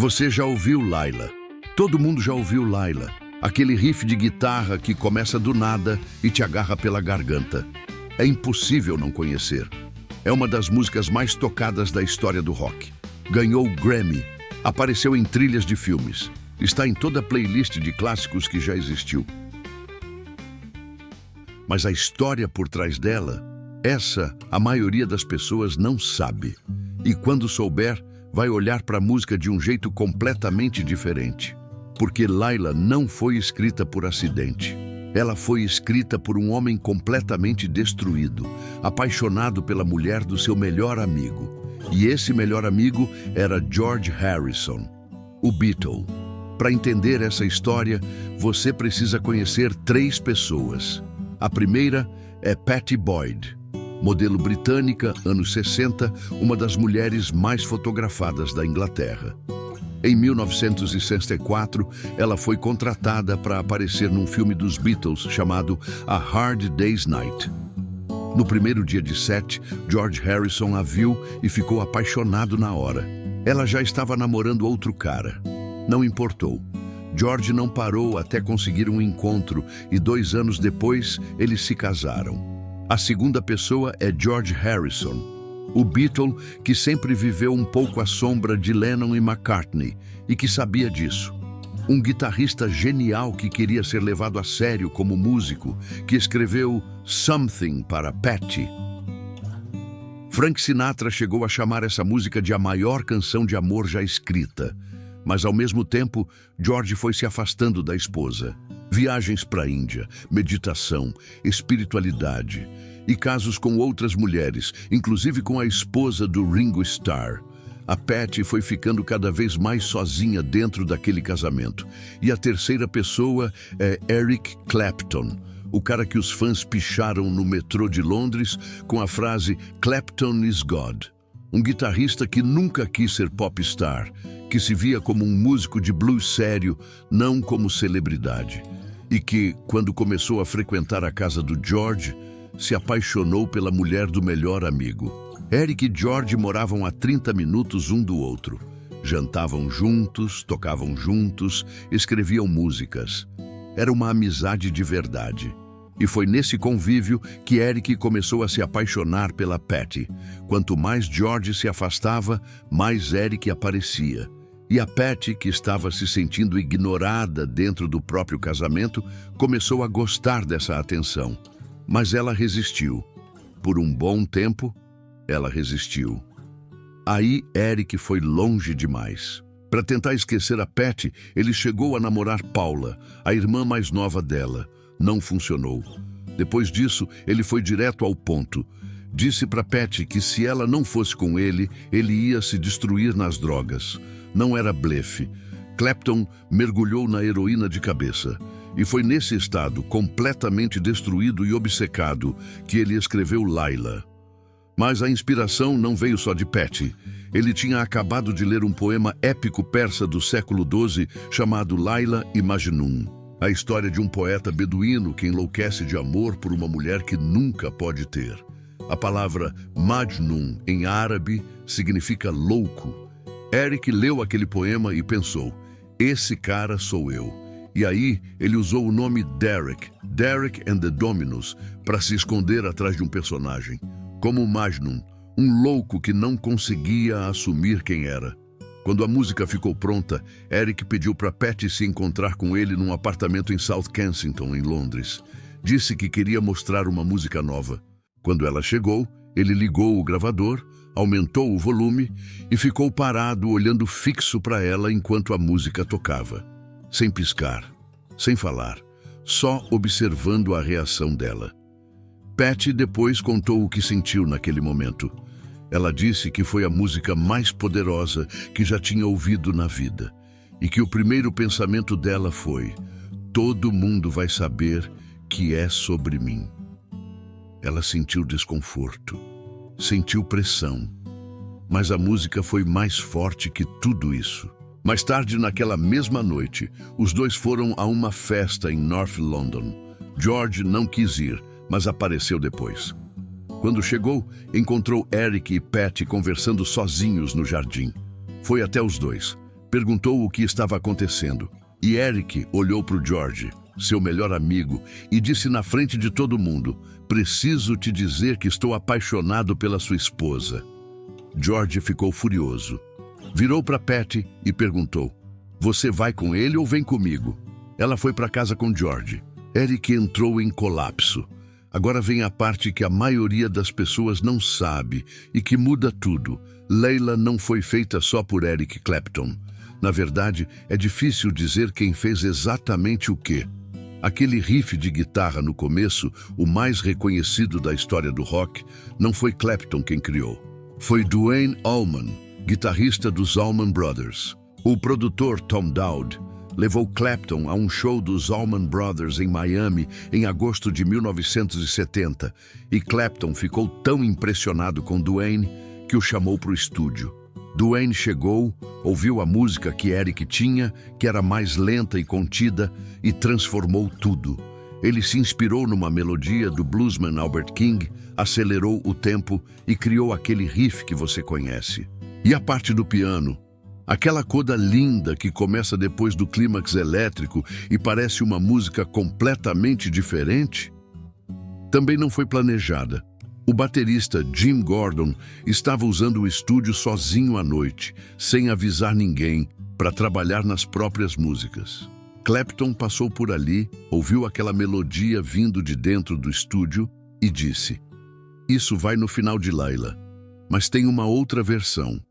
Você já ouviu Laila? Todo mundo já ouviu Laila. Aquele riff de guitarra que começa do nada e te agarra pela garganta. É impossível não conhecer. É uma das músicas mais tocadas da história do rock. Ganhou Grammy, apareceu em trilhas de filmes, está em toda a playlist de clássicos que já existiu. Mas a história por trás dela, essa a maioria das pessoas não sabe. E quando souber, vai olhar para a música de um jeito completamente diferente. Porque Laila não foi escrita por acidente. Ela foi escrita por um homem completamente destruído, apaixonado pela mulher do seu melhor amigo. E esse melhor amigo era George Harrison, o Beatle. Para entender essa história, você precisa conhecer 3 pessoas. A primeira é Pattie Boyd, modelo britânica, anos 60, uma das mulheres mais fotografadas da Inglaterra. Em 1964, ela foi contratada para aparecer num filme dos Beatles chamado A Hard Day's Night. No primeiro dia de set, George Harrison a viu e ficou apaixonado na hora. Ela já estava namorando outro cara. Não importou. George não parou até conseguir um encontro e 2 anos depois eles se casaram. A segunda pessoa é George Harrison, o Beatle que sempre viveu um pouco à sombra de Lennon e McCartney e que sabia disso. Um guitarrista genial que queria ser levado a sério como músico, que escreveu Something para Pattie. Frank Sinatra chegou a chamar essa música de a maior canção de amor já escrita. Mas ao mesmo tempo, George foi se afastando da esposa. Viagens para a Índia, meditação, espiritualidade e casos com outras mulheres, inclusive com a esposa do Ringo Starr. A Pattie foi ficando cada vez mais sozinha dentro daquele casamento. E a terceira pessoa é Eric Clapton, o cara que os fãs picharam no metrô de Londres com a frase "Clapton is God". Um guitarrista que nunca quis ser popstar, que se via como um músico de blues sério, não como celebridade. E que, quando começou a frequentar a casa do George, se apaixonou pela mulher do melhor amigo. Eric e George moravam a 30 minutos um do outro. Jantavam juntos, tocavam juntos, escreviam músicas. Era uma amizade de verdade. E foi nesse convívio que Eric começou a se apaixonar pela Pattie. Quanto mais George se afastava, mais Eric aparecia. E a Pattie, que estava se sentindo ignorada dentro do próprio casamento, começou a gostar dessa atenção. Mas ela resistiu. Por um bom tempo, ela resistiu. Aí Eric foi longe demais. Para tentar esquecer a Pattie, ele chegou a namorar Paula, a irmã mais nova dela. Não funcionou. Depois disso, ele foi direto ao ponto. Disse para Pattie que se ela não fosse com ele, ele ia se destruir nas drogas. Não era blefe. Clapton mergulhou na heroína de cabeça. E foi nesse estado, completamente destruído e obcecado, que ele escreveu Laila. Mas a inspiração não veio só de Pattie. Ele tinha acabado de ler um poema épico persa do século XII chamado Laila e Majnun. A história de um poeta beduíno que enlouquece de amor por uma mulher que nunca pode ter. A palavra Majnun, em árabe, significa louco. Eric leu aquele poema e pensou, esse cara sou eu. E aí, ele usou o nome Derek and the Dominos, para se esconder atrás de um personagem. Como Majnun, um louco que não conseguia assumir quem era. Quando a música ficou pronta, Eric pediu para Pattie se encontrar com ele num apartamento em South Kensington, em Londres. Disse que queria mostrar uma música nova. Quando ela chegou, ele ligou o gravador, aumentou o volume e ficou parado olhando fixo para ela enquanto a música tocava. Sem piscar, sem falar, só observando a reação dela. Pattie depois contou o que sentiu naquele momento. Ela disse que foi a música mais poderosa que já tinha ouvido na vida e que o primeiro pensamento dela foi: todo mundo vai saber que é sobre mim. Ela sentiu desconforto, sentiu pressão, mas a música foi mais forte que tudo isso. Mais tarde, naquela mesma noite, os dois foram a uma festa em North London. George não quis ir, mas apareceu depois. Quando chegou, encontrou Eric e Pattie conversando sozinhos no jardim. Foi até os dois. perguntou o que estava acontecendo. E Eric olhou para o George, seu melhor amigo, e disse na frente de todo mundo: "Preciso te dizer que estou apaixonado pela sua esposa." George ficou furioso. Virou para Patty e perguntou: "Você vai com ele ou vem comigo?" Ela foi para casa com George. Eric entrou em colapso. Agora vem a parte que a maioria das pessoas não sabe e que muda tudo. Layla não foi feita só por Eric Clapton. Na verdade, é difícil dizer quem fez exatamente o quê. Aquele riff de guitarra no começo, o mais reconhecido da história do rock, não foi Clapton quem criou. Foi Duane Allman, guitarrista dos Allman Brothers. O produtor Tom Dowd levou Clapton a um show dos Allman Brothers em Miami em agosto de 1970 e Clapton ficou tão impressionado com Duane que o chamou para o estúdio. Duane chegou, ouviu a música que Eric tinha, que era mais lenta e contida, e transformou tudo. Ele se inspirou numa melodia do bluesman Albert King, acelerou o tempo e criou aquele riff que você conhece. E a parte do piano? Aquela coda linda que começa depois do clímax elétrico e parece uma música completamente diferente? Também não foi planejada. O baterista Jim Gordon estava usando o estúdio sozinho à noite, sem avisar ninguém, para trabalhar nas próprias músicas. Clapton passou por ali, ouviu aquela melodia vindo de dentro do estúdio e disse: "Isso vai no final de Layla, mas tem uma outra versão."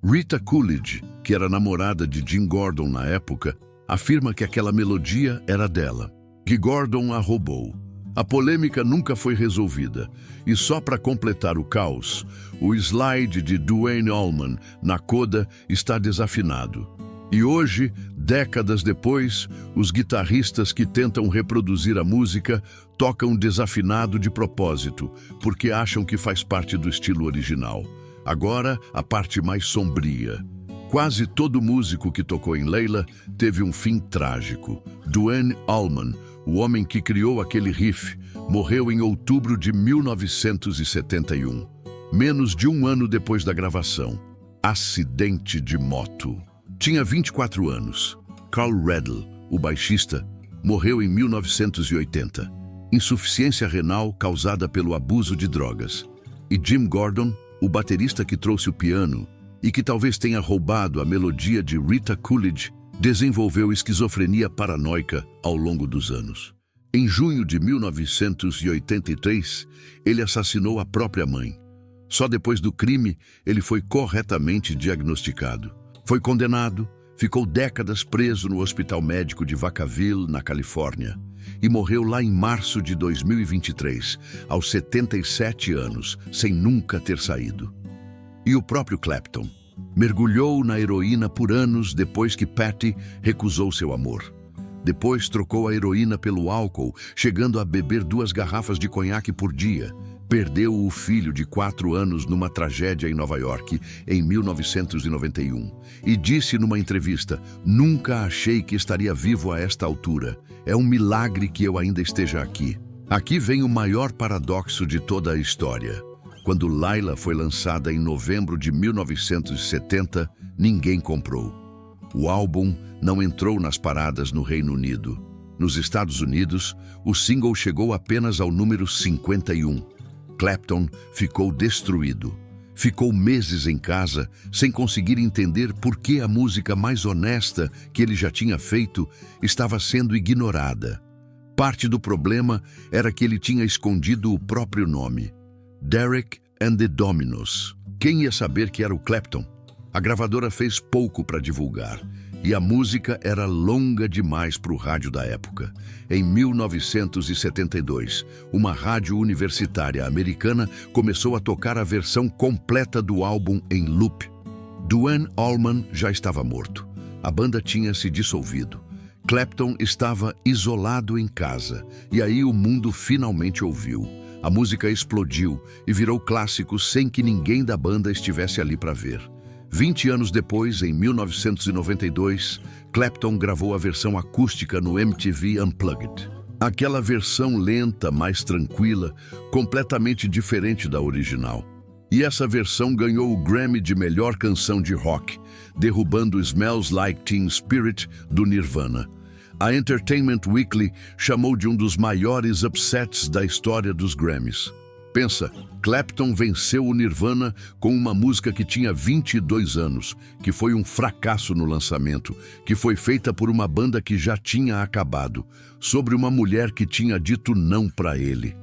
Rita Coolidge, que era namorada de Jim Gordon na época, afirma que aquela melodia era dela, que Gordon a roubou. A polêmica nunca foi resolvida, e só para completar o caos, o slide de Duane Allman na coda está desafinado. E hoje, décadas depois, os guitarristas que tentam reproduzir a música tocam desafinado de propósito, porque acham que faz parte do estilo original. Agora, a parte mais sombria. Quase todo músico que tocou em Layla teve um fim trágico. Duane Allman, o homem que criou aquele riff, morreu em outubro de 1971, menos de um ano depois da gravação. Acidente de moto. Tinha 24 anos. Carl Redl, o baixista, morreu em 1980. Insuficiência renal causada pelo abuso de drogas. E Jim Gordon, o baterista que trouxe o piano e que talvez tenha roubado a melodia de Rita Coolidge, desenvolveu esquizofrenia paranoica ao longo dos anos. Em junho de 1983, ele assassinou a própria mãe. Só depois do crime, ele foi corretamente diagnosticado. Foi condenado, ficou décadas preso no Hospital Médico de Vacaville, na Califórnia, e morreu lá em março de 2023, aos 77 anos, sem nunca ter saído. E o próprio Clapton mergulhou na heroína por anos depois que Patty recusou seu amor. Depois trocou a heroína pelo álcool, chegando a beber 2 garrafas de conhaque por dia. Perdeu o filho de 4 anos numa tragédia em Nova York em 1991 e disse numa entrevista: "Nunca achei que estaria vivo a esta altura. É um milagre que eu ainda esteja aqui." Aqui vem o maior paradoxo de toda a história. Quando Layla foi lançada em novembro de 1970, ninguém comprou. O álbum não entrou nas paradas no Reino Unido. Nos Estados Unidos, o single chegou apenas ao número 51. Clapton ficou destruído. Ficou meses em casa, sem conseguir entender por que a música mais honesta que ele já tinha feito estava sendo ignorada. Parte do problema era que ele tinha escondido o próprio nome. Derek and the Dominos. Quem ia saber que era o Clapton? A gravadora fez pouco para divulgar, e a música era longa demais para o rádio da época. Em 1972, uma rádio universitária americana começou a tocar a versão completa do álbum em loop. Duane Allman já estava morto. A banda tinha se dissolvido. Clapton estava isolado em casa, e aí o mundo finalmente ouviu. A música explodiu e virou clássico sem que ninguém da banda estivesse ali para ver. 20 anos depois, em 1992, Clapton gravou a versão acústica no MTV Unplugged. Aquela versão lenta, mais tranquila, completamente diferente da original. E essa versão ganhou o Grammy de melhor canção de rock, derrubando Smells Like Teen Spirit do Nirvana. A Entertainment Weekly chamou de um dos maiores upsets da história dos Grammys. Pensa, Clapton venceu o Nirvana com uma música que tinha 22 anos, que foi um fracasso no lançamento, que foi feita por uma banda que já tinha acabado, sobre uma mulher que tinha dito não para ele.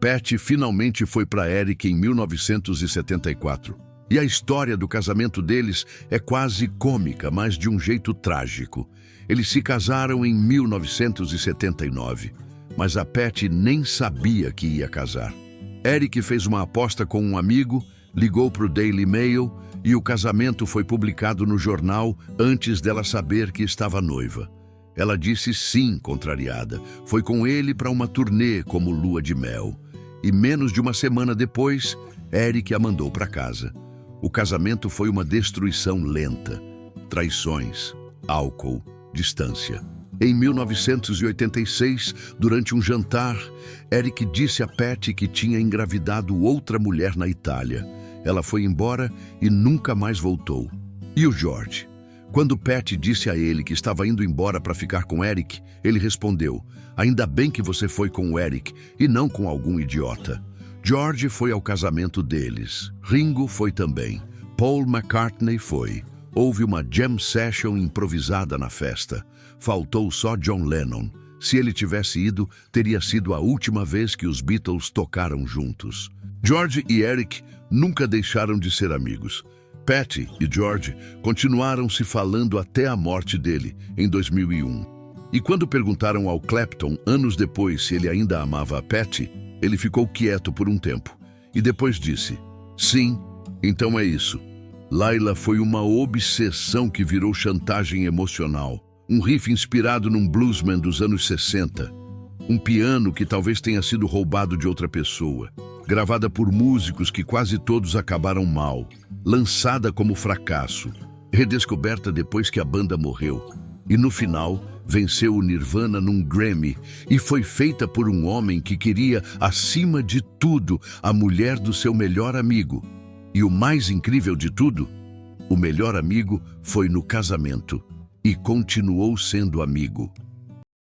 Pat finalmente foi para Eric em 1974. E a história do casamento deles é quase cômica, mas de um jeito trágico. Eles se casaram em 1979, mas a Pat nem sabia que ia casar. Eric fez uma aposta com um amigo, ligou para o Daily Mail e o casamento foi publicado no jornal antes dela saber que estava noiva. Ela disse sim, contrariada. Foi com ele para uma turnê como lua de mel. E menos de uma semana depois, Eric a mandou para casa. O casamento foi uma destruição lenta. Traições, álcool, distância. Em 1986, durante um jantar, Eric disse a Pat que tinha engravidado outra mulher na Itália. Ela foi embora e nunca mais voltou. E o George? Quando Pat disse a ele que estava indo embora para ficar com Eric, ele respondeu: "Ainda bem que você foi com o Eric e não com algum idiota." George foi ao casamento deles. Ringo foi também. Paul McCartney foi. Houve uma jam session improvisada na festa. Faltou só John Lennon. Se ele tivesse ido, teria sido a última vez que os Beatles tocaram juntos. George e Eric nunca deixaram de ser amigos. Patty e George continuaram se falando até a morte dele, em 2001. E quando perguntaram ao Clapton, anos depois, se ele ainda amava a Patty, ele ficou quieto por um tempo. E depois disse: "Sim, então é isso." Laila foi uma obsessão que virou chantagem emocional. Um riff inspirado num bluesman dos anos 60. Um piano que talvez tenha sido roubado de outra pessoa. Gravada por músicos que quase todos acabaram mal. Lançada como fracasso. Redescoberta depois que a banda morreu. E no final, venceu o Nirvana num Grammy. E foi feita por um homem que queria, acima de tudo, a mulher do seu melhor amigo. E o mais incrível de tudo, o melhor amigo foi no casamento. E continuou sendo amigo.